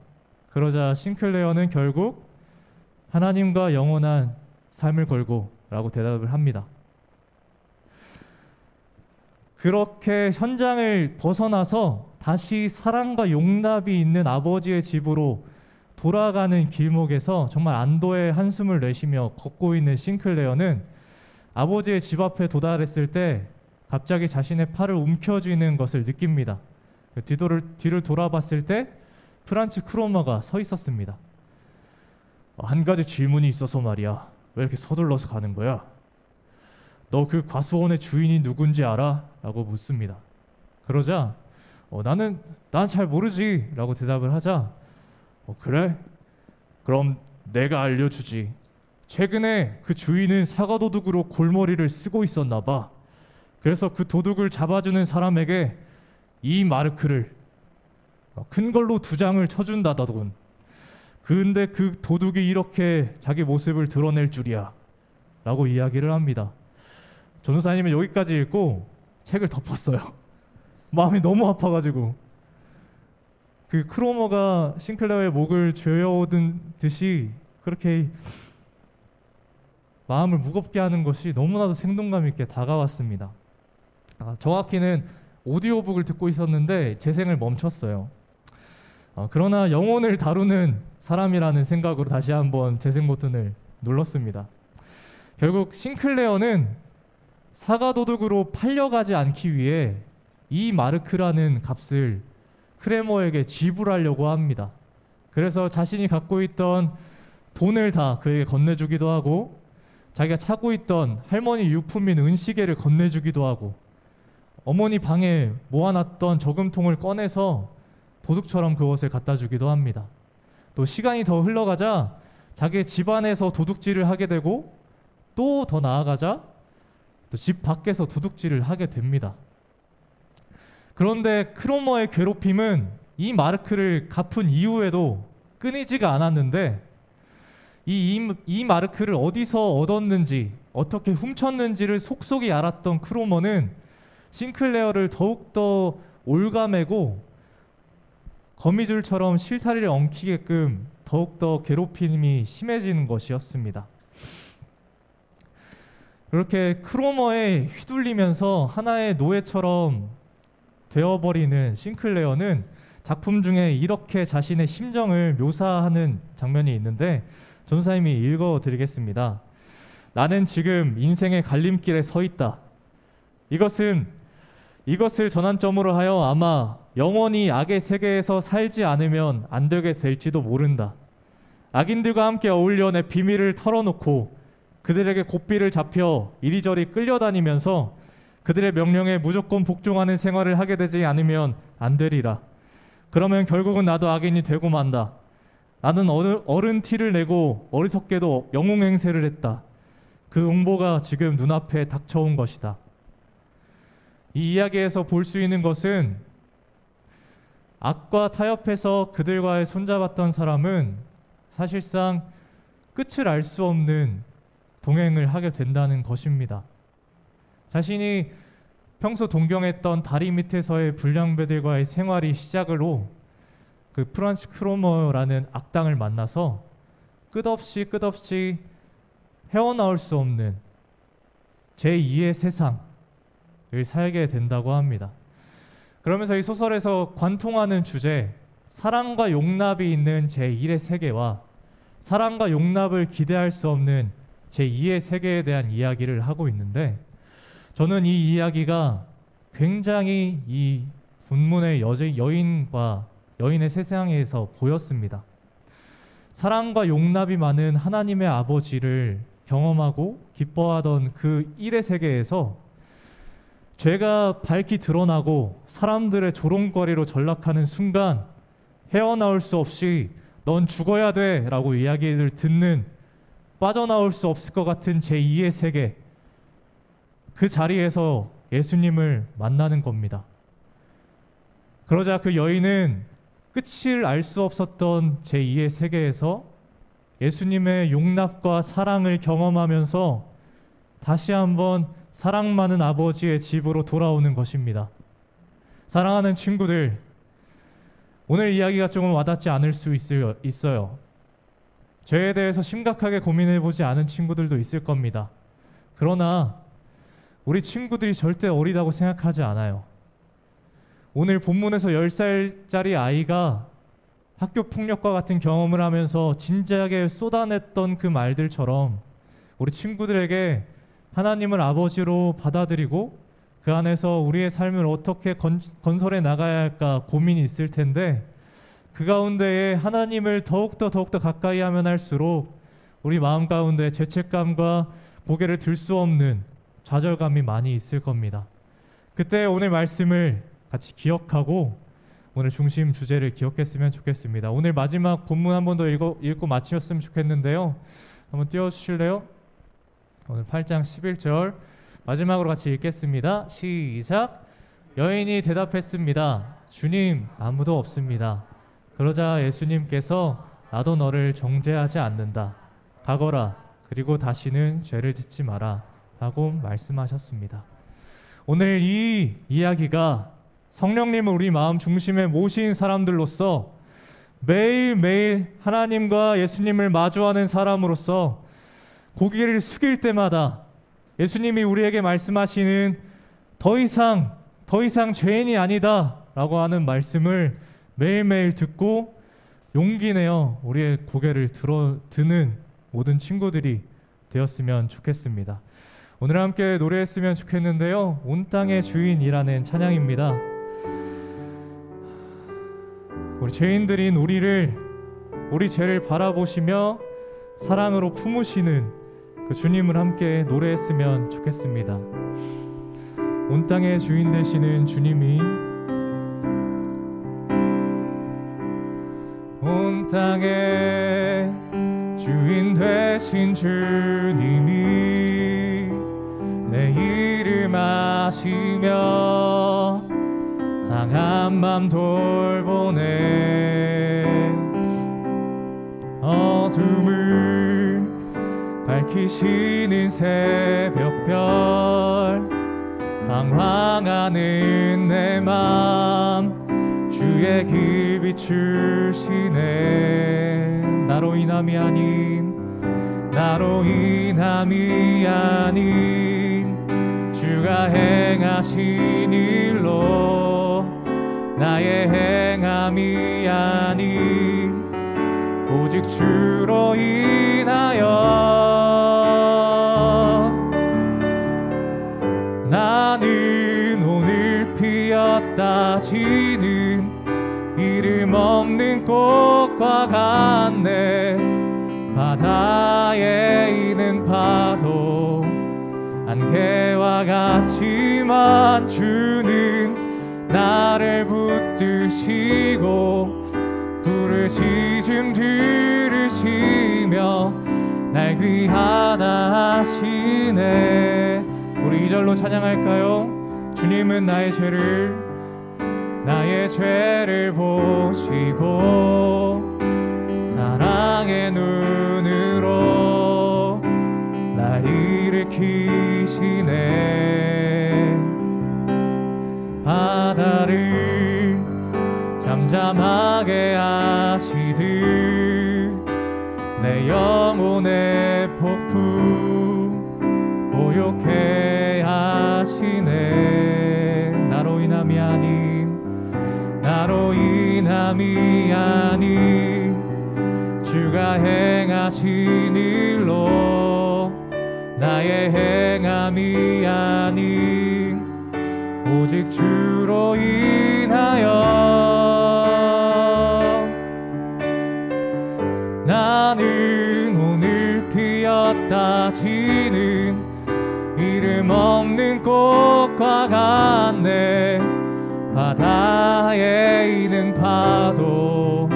그러자 싱클레어는 결국 하나님과 영원한 삶을 걸고 라고 대답을 합니다. 그렇게 현장을 벗어나서 다시 사랑과 용납이 있는 아버지의 집으로 돌아가는 길목에서 정말 안도의 한숨을 내쉬며 걷고 있는 싱클레어는 아버지의 집 앞에 도달했을 때 갑자기 자신의 팔을 움켜쥐는 것을 느낍니다. 뒤를 돌아봤을 때 프란츠 크로머가 서 있었습니다. 한 가지 질문이 있어서 말이야. 왜 이렇게 서둘러서 가는 거야? 너 그 과수원의 주인이 누군지 알아? 라고 묻습니다. 그러자 난 잘 모르지 라고 대답을 하자 그래? 그럼 내가 알려주지. 최근에 그 주인은 사과 도둑으로 골머리를 쓰고 있었나 봐. 그래서 그 도둑을 잡아주는 사람에게 이 마르크를 큰 걸로 2장을 쳐준다더군. 근데 그 도둑이 이렇게 자기 모습을 드러낼 줄이야 라고 이야기를 합니다. 전도사님은 여기까지 읽고 책을 덮었어요. 마음이 너무 아파가지고. 그 크로머가 싱클레어의 목을 죄어오든 듯이 그렇게 마음을 무겁게 하는 것이 너무나도 생동감 있게 다가왔습니다. 정확히는 오디오북을 듣고 있었는데 재생을 멈췄어요. 그러나 영혼을 다루는 사람이라는 생각으로 다시 한번 재생 버튼을 눌렀습니다. 결국 싱클레어는 사과도둑으로 팔려가지 않기 위해 이 마르크라는 값을 크레머에게 지불하려고 합니다. 그래서 자신이 갖고 있던 돈을 다 그에게 건네주기도 하고 자기가 차고 있던 할머니 유품인 은시계를 건네주기도 하고 어머니 방에 모아놨던 저금통을 꺼내서 도둑처럼 그것을 갖다 주기도 합니다. 또 시간이 더 흘러가자 자기의 집안에서 도둑질을 하게 되고 또 더 나아가자 또 집 밖에서 도둑질을 하게 됩니다. 그런데 크로머의 괴롭힘은 이 마르크를 갚은 이후에도 끊이지가 않았는데 이 마르크를 어디서 얻었는지 어떻게 훔쳤는지를 속속이 알았던 크로머는 싱클레어를 더욱더 올가매고 거미줄처럼 실타리를 엉키게끔 더욱더 괴롭힘이 심해지는 것이었습니다. 그렇게 크로머에 휘둘리면서 하나의 노예처럼 되어버리는 싱클레어는 작품 중에 이렇게 자신의 심정을 묘사하는 장면이 있는데 전사님이 읽어드리겠습니다. 나는 지금 인생의 갈림길에 서 있다. 이것을 전환점으로 하여 아마 영원히 악의 세계에서 살지 않으면 안 되게 될지도 모른다. 악인들과 함께 어울려 내 비밀을 털어놓고 그들에게 고삐를 잡혀 이리저리 끌려다니면서 그들의 명령에 무조건 복종하는 생활을 하게 되지 않으면 안 되리라. 그러면 결국은 나도 악인이 되고 만다. 나는 어른 티를 내고 어리석게도 영웅행세를 했다. 그 응보가 지금 눈앞에 닥쳐온 것이다. 이 이야기에서 볼 수 있는 것은 악과 타협해서 그들과의 손잡았던 사람은 사실상 끝을 알 수 없는 동행을 하게 된다는 것입니다. 자신이 평소 동경했던 다리 밑에서의 불량배들과의 생활이 시작으로 그 프란츠 크로머라는 악당을 만나서 끝없이 헤어나올 수 없는 제2의 세상을 살게 된다고 합니다. 그러면서 이 소설에서 관통하는 주제, 사랑과 용납이 있는 제1의 세계와 사랑과 용납을 기대할 수 없는 제2의 세계에 대한 이야기를 하고 있는데 저는 이 이야기가 굉장히 이 본문의 여인과 여인의 세상에서 보였습니다. 사랑과 용납이 많은 하나님의 아버지를 경험하고 기뻐하던 그 일의 세계에서 죄가 밝히 드러나고 사람들의 조롱거리로 전락하는 순간 헤어나올 수 없이 넌 죽어야 돼 라고 이야기를 듣는, 빠져나올 수 없을 것 같은 제2의 세계, 그 자리에서 예수님을 만나는 겁니다. 그러자 그 여인은 끝을 알 수 없었던 제2의 세계에서 예수님의 용납과 사랑을 경험하면서 다시 한번 사랑 많은 아버지의 집으로 돌아오는 것입니다. 사랑하는 친구들, 오늘 이야기가 조금 와닿지 않을 수 있어요. 죄에 대해서 심각하게 고민해보지 않은 친구들도 있을 겁니다. 그러나 우리 친구들이 절대 어리다고 생각하지 않아요. 오늘 본문에서 10살짜리 아이가 학교 폭력과 같은 경험을 하면서 진지하게 쏟아냈던 그 말들처럼 우리 친구들에게 하나님을 아버지로 받아들이고 그 안에서 우리의 삶을 어떻게 건설해 나가야 할까 고민이 있을 텐데, 그 가운데에 하나님을 더욱더 가까이 하면 할수록 우리 마음 가운데 죄책감과 고개를 들 수 없는 좌절감이 많이 있을 겁니다. 그때 오늘 말씀을 같이 기억하고 오늘 중심 주제를 기억했으면 좋겠습니다. 오늘 마지막 본문 한 번 더 읽고 마치셨으면 좋겠는데요. 한번 띄워주실래요? 오늘 8장 11절 마지막으로 같이 읽겠습니다. 시작. 여인이 대답했습니다. 주님, 아무도 없습니다. 그러자 예수님께서 나도 너를 정죄하지 않는다. 가거라. 그리고 다시는 죄를 짓지 마라. 라고 말씀하셨습니다. 오늘 이 이야기가 성령님을 우리 마음 중심에 모신 사람들로서 매일매일 하나님과 예수님을 마주하는 사람으로서 고개를 숙일 때마다 예수님이 우리에게 말씀하시는 더 이상 죄인이 아니다 라고 하는 말씀을 매일매일 듣고 용기 내어 우리의 고개를 드는 모든 친구들이 되었으면 좋겠습니다. 오늘 함께 노래했으면 좋겠는데요. 온 땅의 주인이라는 찬양입니다. 우리 죄인들인 우리 죄를 바라보시며 사랑으로 품으시는 그 주님을 함께 노래했으면 좋겠습니다. 온 땅의 주인 되시는 주님이, 온 땅의 주인 되신 주님이 내 이름 아시며 상한 맘 돌보네. 어둠을 밝히시는 새벽별, 방황하는 내 맘 주의 길 비추시네. 나로 인함이 아닌 주가 행하신 일로 나의 행함이 아닌 오직 주로 인하여 나는 오늘 피었다 지는 이름 없는 꽃과 같네. 바다에 있는 파도 안개와 같지만 주는 나를 붙드시고 부르짖음 들으시며 날 귀하다 하시네. 우리 2절로 찬양할까요? 주님은 나의 죄를 보시고 사랑의 눈으로 날 일으키시네. 바다를 잠잠하게 하시듯 내 영혼의 폭풍 고요케 하시네. 나로 인함이 아닌 주가 행하신 일로 나의 행함이 아닌 오직 주로 인하여 나는 오늘 피었다 지는 이름 없는 꽃 꽃과 같네. 바다에 있는 파도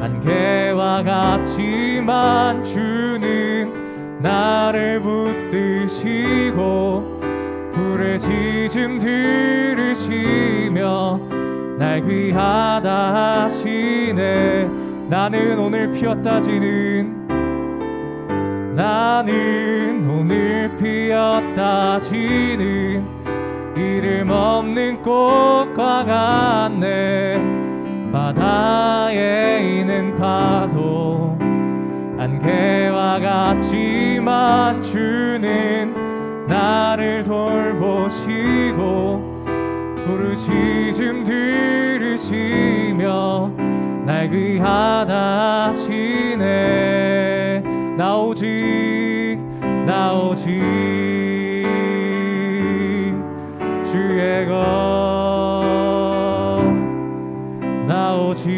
안개와 같지만 주는 나를 붙드시고 불의 짖음 들으시며 날 귀하다 하시네. 나는 오늘 피었다 지는 나는 오늘 피었다 지는 이름 없는 꽃과 같네. 바다에 있는 파도 안개와 같지만 주는 나를 돌보시고 부르짖음 들으시며 날 귀하다 하시네. 나 오직 주의 것 나 오직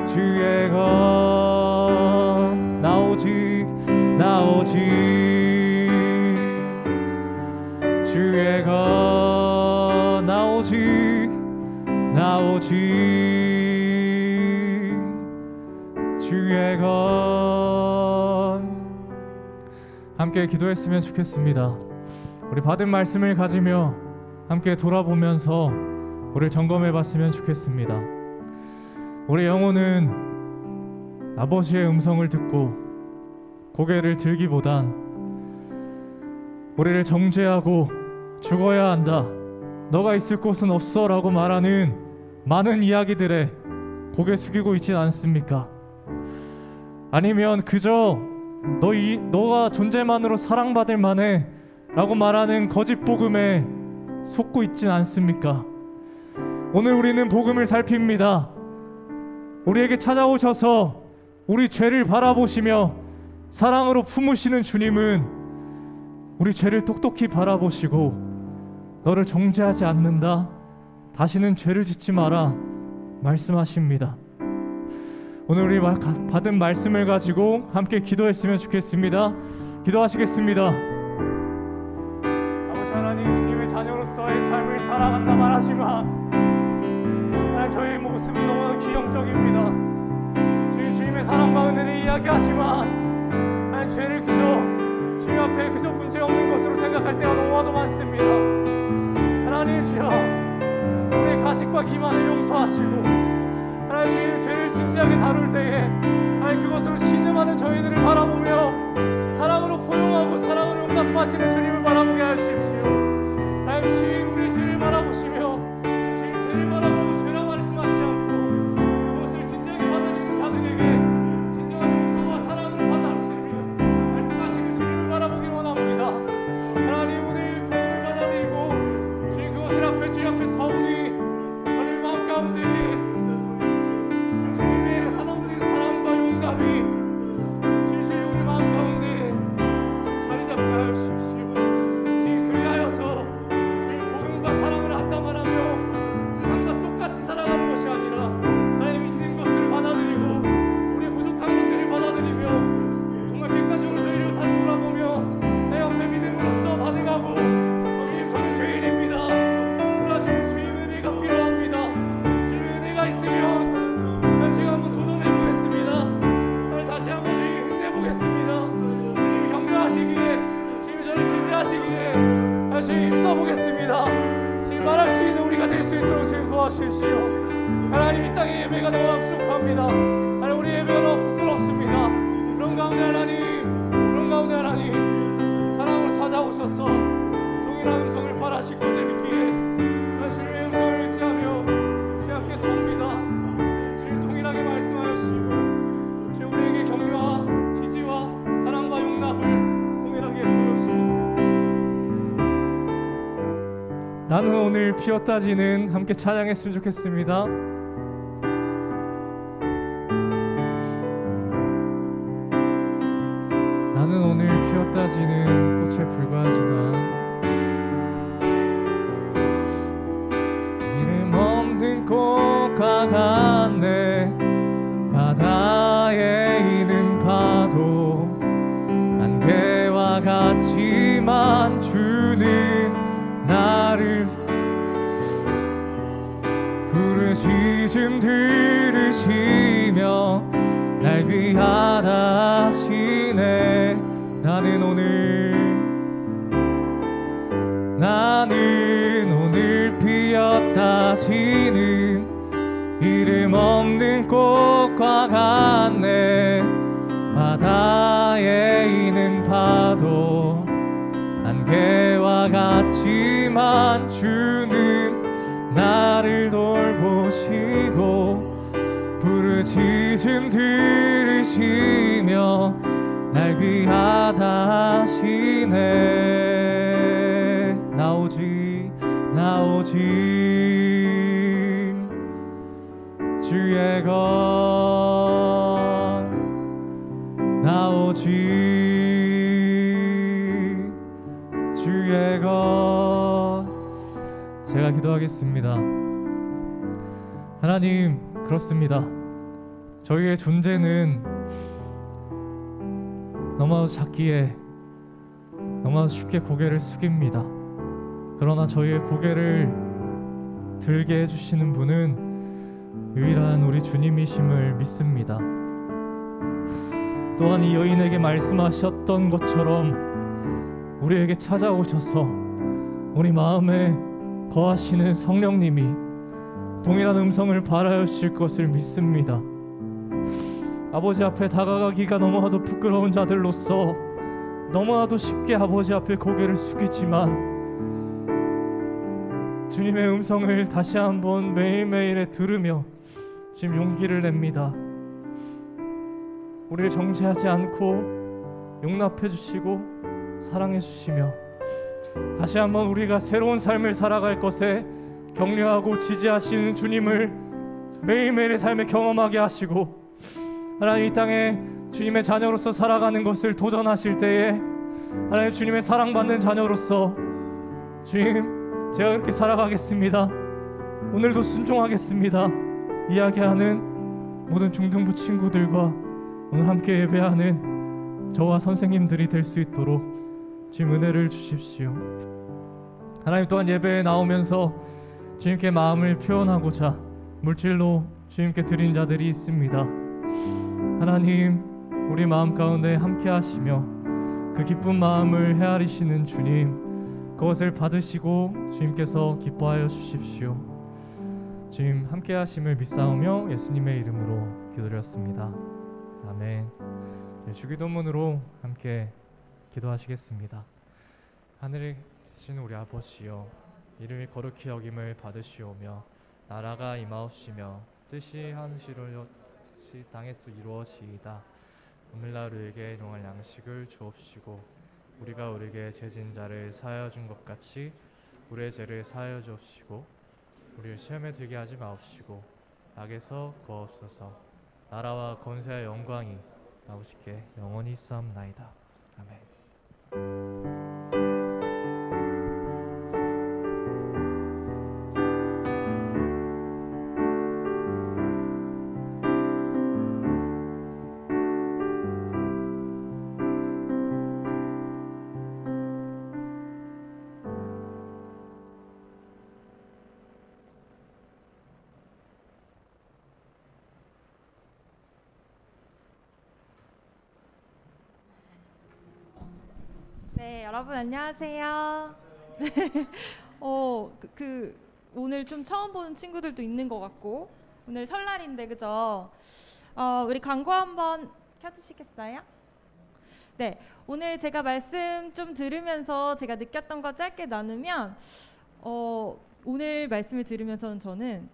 주의 것 나 오직 주의 것 나 오직 주의 것. 함께 기도했으면 좋겠습니다. 우리 받은 말씀을 가지며 함께 돌아보면서 우리를 점검해 봤으면 좋겠습니다. 우리 영혼은 아버지의 음성을 듣고 고개를 들기보단 우리를 정죄하고 죽어야 한다, 너가 있을 곳은 없어 라고 말하는 많은 이야기들에 고개 숙이고 있진 않습니까? 아니면 그저 너가 존재만으로 사랑받을 만해 라고 말하는 거짓 복음에 속고 있진 않습니까? 오늘 우리는 복음을 살핍니다. 우리에게 찾아오셔서 우리 죄를 바라보시며 사랑으로 품으시는 주님은 우리 죄를 똑똑히 바라보시고 너를 정죄하지 않는다, 다시는 죄를 짓지 마라 말씀하십니다. 오늘 우리 받은 말씀을 가지고 함께 기도했으면 좋겠습니다. 기도하시겠습니다. 아버지 하나님, 주님의 자녀로서의 삶을 살아간다 말하지만 하나님, 저희의 모습은 너무나 기형적입니다. 주님의 사랑과 은혜를 이야기하지만 하나님, 죄를 그저 주님 앞에 그저 문제없는 것으로 생각할 때가 너무나도 많습니다. 하나님 주여, 우리의 가식과 기만을 용서하시고 하나님, 주님 죄를 진지하게 다룰 때에 하나님, 그것으로 신음하는 저희들을 바라보며 사랑으로 포용하고 사랑으로 용납하시는 주님을 바라보게 하십시오. 하나님, 주님 우리의 죄를 바라보시며 주님 죄를 바라보고 죄라 말씀하시지 않고 그것을 진지하게 받아들이는 자들에게 진정한 용서와 사랑으로 받아주시며 말씀하시는 주님을 바라보기 원합니다. 하나님, 오늘 복음을 받아들이고 주님 그것을 앞에 주님 앞에 서오니 하나님 마음 가운데 주님의 한없는 사랑과 용감이 진실히 우리 마음 가운데 자리 잡게 하십시오. 주님, 그리하여서 주님 복음과 사랑을 한다 말하며 세상과 똑같이 살아가는 것이 아니라 하나님 있는 것을 받아들이고 우리의 부족한 것들을 받아들이며 정말 객관적으로 저희를 다 돌아보며 내 옆에 믿음으로써 받아가고 주님, 저는 죄인입니다. 그러나 주님 은혜가 필요합니다. 주님 은혜가 있으면 제가 한번 도전해보겠습니다. 다시 한번 주님 힘내보겠습니다. 주님 격려하시기에 주님 저를 지지하시기에 주님 힘써보겠습니다. 주님 말할 수 있는 우리가 될 수 있도록 주님 도와주십시오. 하나님, 이 땅의 예배가 너무 부족합니다. 하나님, 우리 예배가 너무 부끄럽습니다. 그런 가운데 하나님 사랑으로 찾아오셔서 동일한 음성을 바라실 것을 믿기에 주님의 음성을 의지하며 주님 앞에 섭니다. 주님 동일하게 말씀하시고 주님 우리에게 격려와 지지와 사랑과 용납을 동일하게 보여주시고 나는 오늘 피었다 지는 함께 찬양했으면 좋겠습니다. 나는 오늘 피었다 지는 꽃에 불과하지만 이름 없는 꽃과 같네. 바다에 있는 파도 안개와 같지만 같지만 주는 나를 부르짖음 들으시며 날 귀하다 하시네. 나는 오늘 피었다 지는 이름 없는 꽃과 같네. 바다에 있는 파도 안개와 같지만 주는 나를 돌보시고 부르짖음 들으시며 날 귀하다 하시네. 나오지 주의 것 나오지 주의 것. 제가 기도하겠습니다. 하나님, 그렇습니다. 저희의 존재는 너무나도 작기에 너무나도 쉽게 고개를 숙입니다. 그러나 저희의 고개를 들게 해주시는 분은 유일한 우리 주님이심을 믿습니다. 또한 이 여인에게 말씀하셨던 것처럼 우리에게 찾아오셔서 우리 마음에 거하시는 성령님이 동일한 음성을 발하여 주실 것을 믿습니다. 아버지 앞에 다가가기가 너무나도 부끄러운 자들로서 너무나도 쉽게 아버지 앞에 고개를 숙이지만 주님의 음성을 다시 한번 매일매일에 들으며 지금 용기를 냅니다. 우리를 정죄하지 않고 용납해 주시고 사랑해 주시며 다시 한번 우리가 새로운 삶을 살아갈 것에 격려하고 지지하시는 주님을 매일매일의 삶에 경험하게 하시고 하나님 이 땅에 주님의 자녀로서 살아가는 것을 도전하실 때에 하나님 주님의 사랑받는 자녀로서 주님 제가 그렇게 살아가겠습니다. 오늘도 순종하겠습니다. 이야기하는 모든 중등부 친구들과 오늘 함께 예배하는 저와 선생님들이 될 수 있도록 주님 은혜를 주십시오. 하나님 또한 예배에 나오면서 주님께 마음을 표현하고자 물질로 주님께 드린 자들이 있습니다. 하나님 우리 마음 가운데 함께 하시며 그 기쁜 마음을 헤아리시는 주님 그것을 받으시고 주님께서 기뻐하여 주십시오. 주님 함께 하심을 믿사오며 예수님의 이름으로 기도드렸습니다. 아멘. 주기도문으로 함께 기도하시겠습니다. 하늘에 계신 우리 아버지여 이름이 거룩히 여김을 받으시오며 나라가 임하옵시며 뜻이 하늘시로 땅에서 이루어지이다. 오늘날 우리에게 용할 양식을 주옵시고 우리가 우리에게 죄진 자를 사하여 준 것 같이 우리의 죄를 사하여 주옵시고 우리를 시험에 들게 하지 마옵시고 악에서 구하옵소서. 나라와 권세와 영광이 아버지께 영원히 있사옵나이다. 아멘. 네, 여러분 안녕하세요. 오늘 좀 처음 보는 친구들도 있는 것 같고 오늘 설날인데 그죠? 우리 광고 한번 켜주시겠어요? 네, 오늘 제가 말씀 좀 들으면서 제가 느꼈던 거 짧게 나누면 오늘 말씀을 들으면서는 저는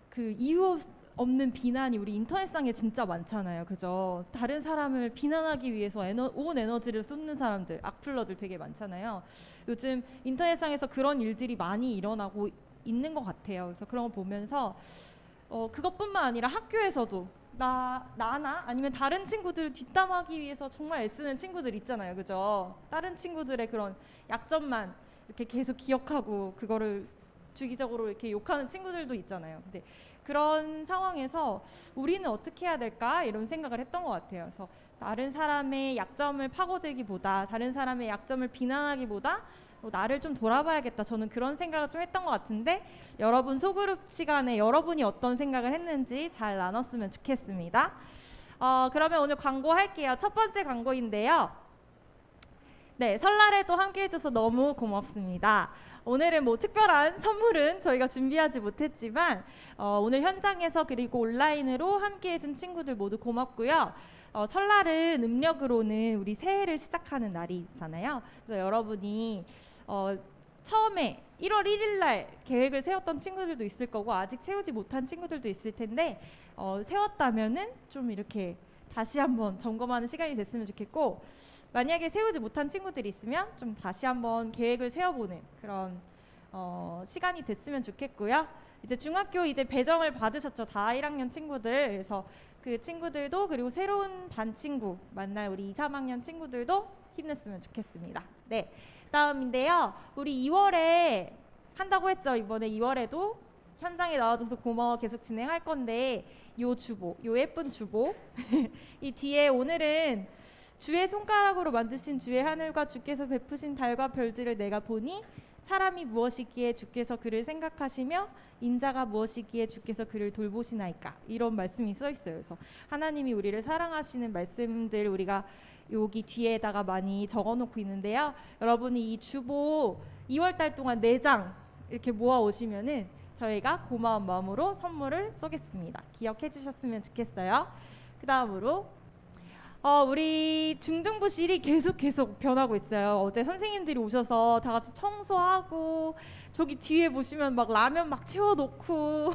그 이유 없는 비난이 우리 인터넷상에 진짜 많잖아요. 그죠? 다른 사람을 비난하기 위해서 온 에너지를 쏟는 사람들, 악플러들 되게 많잖아요. 요즘 인터넷상에서 그런 일들이 많이 일어나고 있는 것 같아요. 그래서 그런 걸 보면서 그것뿐만 아니라 학교에서도 나나 아니면 다른 친구들을 뒷담하기 위해서 정말 애쓰는 친구들 있잖아요. 그죠? 다른 친구들의 그런 약점만 이렇게 계속 기억하고 그거를 주기적으로 이렇게 욕하는 친구들도 있잖아요. 근데 그런 상황에서 우리는 어떻게 해야 될까 이런 생각을 했던 것 같아요. 그래서 다른 사람의 약점을 파고들기보다 다른 사람의 약점을 비난하기보다 나를 좀 돌아봐야겠다. 저는 그런 생각을 좀 했던 것 같은데 여러분 소그룹 시간에 여러분이 어떤 생각을 했는지 잘 나눴으면 좋겠습니다. 그러면 오늘 광고 할게요. 첫 번째 광고인데요. 네, 설날에도 함께 해줘서 너무 고맙습니다. 오늘은 뭐 특별한 선물은 저희가 준비하지 못했지만 오늘 현장에서 그리고 온라인으로 함께 해준 친구들 모두 고맙고요. 설날은 음력으로는 우리 새해를 시작하는 날이 있잖아요. 그래서 여러분이 처음에 1월 1일 날 계획을 세웠던 친구들도 있을 거고 아직 세우지 못한 친구들도 있을 텐데 세웠다면은 좀 이렇게 다시 한번 점검하는 시간이 됐으면 좋겠고 만약에 세우지 못한 친구들이 있으면 좀 다시 한번 계획을 세워보는 그런 시간이 됐으면 좋겠고요. 이제 중학교 이제 배정을 받으셨죠. 다 1학년 친구들. 그래서 그 친구들도 그리고 새로운 반 친구 만날 우리 2, 3학년 친구들도 힘냈으면 좋겠습니다. 네, 다음인데요. 우리 2월에 한다고 했죠. 이번에 2월에도 현장에 나와줘서 고마워 계속 진행할 건데 요 주보, 요 예쁜 주보 이 뒤에 오늘은 주의 손가락으로 만드신 주의 하늘과 주께서 베푸신 달과 별들을 내가 보니 사람이 무엇이기에 주께서 그를 생각하시며 인자가 무엇이기에 주께서 그를 돌보시나이까 이런 말씀이 써 있어요. 그래서 하나님이 우리를 사랑하시는 말씀들 우리가 여기 뒤에다가 많이 적어놓고 있는데요. 여러분이 이 주보 2월달 동안 4장 이렇게 모아 오시면은 저희가 고마운 마음으로 선물을 쏘겠습니다. 기억해 주셨으면 좋겠어요. 그 다음으로 우리 중등부실이 계속 변하고 있어요. 어제 선생님들이 오셔서 다 같이 청소하고 저기 뒤에 보시면 막 라면 막 채워놓고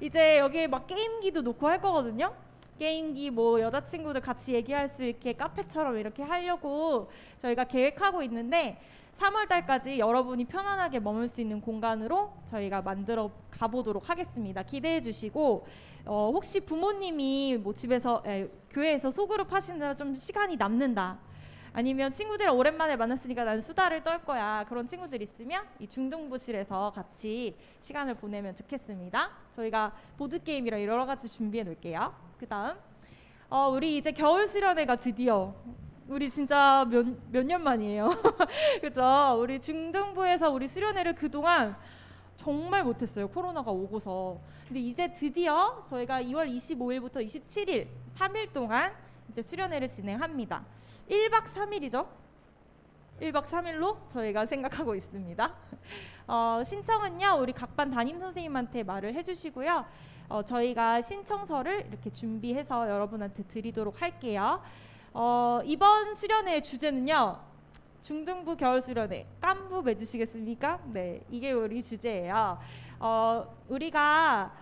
이제 여기에 막 게임기도 놓고 할 거거든요. 게임기 뭐 여자친구들 같이 얘기할 수 있게 카페처럼 이렇게 하려고 저희가 계획하고 있는데 3월 달까지 여러분이 편안하게 머물 수 있는 공간으로 저희가 만들어 가보도록 하겠습니다. 기대해 주시고 혹시 부모님이 뭐 집에서 교회에서 소그룹 하시느라 좀 시간이 남는다 아니면 친구들 오랜만에 만났으니까 난 수다를 떨 거야 그런 친구들 있으면 이 중등부실에서 같이 시간을 보내면 좋겠습니다. 저희가 보드게임이랑 여러 가지 준비해 놓을게요. 그 다음 우리 이제 겨울 수련회가 드디어 우리 진짜 몇 년 만이에요. 그죠? 우리 중등부에서 우리 수련회를 그동안 정말 못했어요. 코로나가 오고서. 근데 이제 드디어 저희가 2월 25일부터 27일 3일 동안 이제 수련회를 진행합니다. 1박 3일이죠. 1박 3일로 저희가 생각하고 있습니다. 신청은요. 우리 각 반 담임 선생님한테 말을 해주시고요. 저희가 신청서를 이렇게 준비해서 여러분한테 드리도록 할게요. 이번 수련회의 주제는요. 중등부 겨울 수련회 깐부 매주시겠습니까? 네, 이게 우리 주제예요. 우리가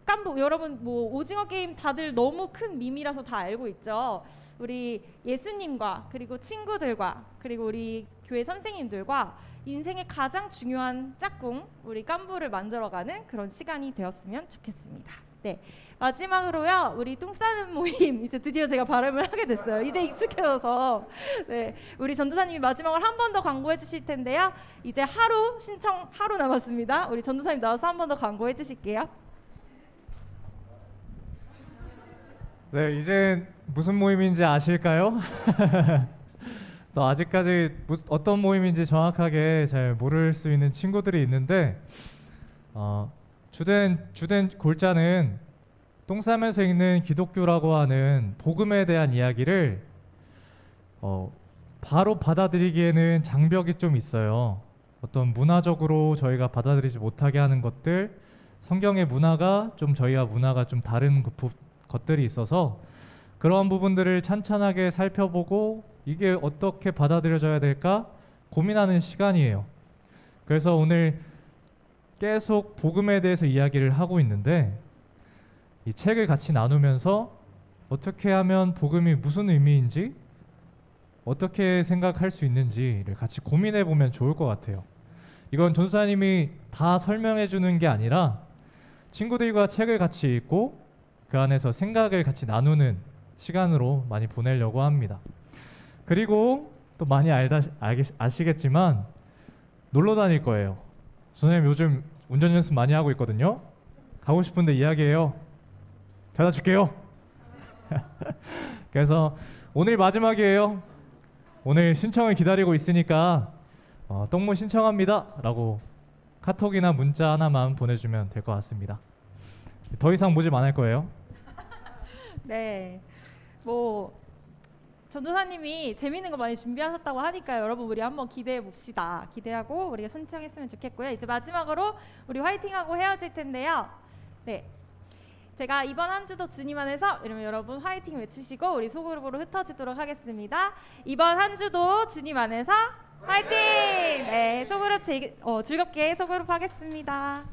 깐부 여러분 뭐 오징어 게임 다들 너무 큰 밈이라서 다 알고 있죠. 우리 예수님과 그리고 친구들과 그리고 우리 교회 선생님들과 인생의 가장 중요한 짝꿍 우리 깐부를 만들어가는 그런 시간이 되었으면 좋겠습니다. 네, 마지막으로요. 우리 똥 싸는 모임 이제 드디어 제가 발음을 하게 됐어요. 이제 익숙해져서 네, 우리 전도사님이 마지막으로 한 번 더 광고해 주실 텐데요. 이제 신청 하루 남았습니다. 우리 전도사님 나와서 한 번 더 광고해 주실게요. 네, 이제 무슨 모임인지 아실까요? 아직까지 어떤 모임인지 정확하게 잘 모를 수 있는 친구들이 있는데 주된 골자는 똥 싸면서 읽는 기독교라고 하는 복음에 대한 이야기를 바로 받아들이기에는 장벽이 좀 있어요. 어떤 문화적으로 저희가 받아들이지 못하게 하는 것들, 성경의 문화가 좀 저희와 문화가 좀 다른 것들이 있어서 그런 부분들을 찬찬하게 살펴보고 이게 어떻게 받아들여져야 될까 고민하는 시간이에요. 그래서 오늘 계속 복음에 대해서 이야기를 하고 있는데 이 책을 같이 나누면서 어떻게 하면 복음이 무슨 의미인지 어떻게 생각할 수 있는지를 같이 고민해 보면 좋을 것 같아요. 이건 전도사님이 다 설명해 주는 게 아니라 친구들과 책을 같이 읽고 그 안에서 생각을 같이 나누는 시간으로 많이 보내려고 합니다. 그리고 또 많이 아시겠지만 놀러 다닐 거예요. 선생님 요즘 운전 연습 많이 하고 있거든요. 가고 싶은데 이야기해요. 데려다 줄게요. 그래서 오늘 마지막이에요. 오늘 신청을 기다리고 있으니까 똥모 신청합니다 라고 카톡이나 문자 하나만 보내주면 될 것 같습니다. 더 이상 모집 안 할 거예요. 네. 뭐 전도사님이 재밌는 거 많이 준비하셨다고 하니까요. 여러분 우리 한번 기대해 봅시다. 기대하고 우리가 신청했으면 좋겠고요. 이제 마지막으로 우리 화이팅하고 헤어질 텐데요. 네. 제가 이번 한 주도 주님 안에서 이러면 여러분 화이팅 외치시고 우리 소그룹으로 흩어지도록 하겠습니다. 이번 한 주도 주님 안에서 화이팅! 네, 소그룹 즐겁게 소그룹 하겠습니다.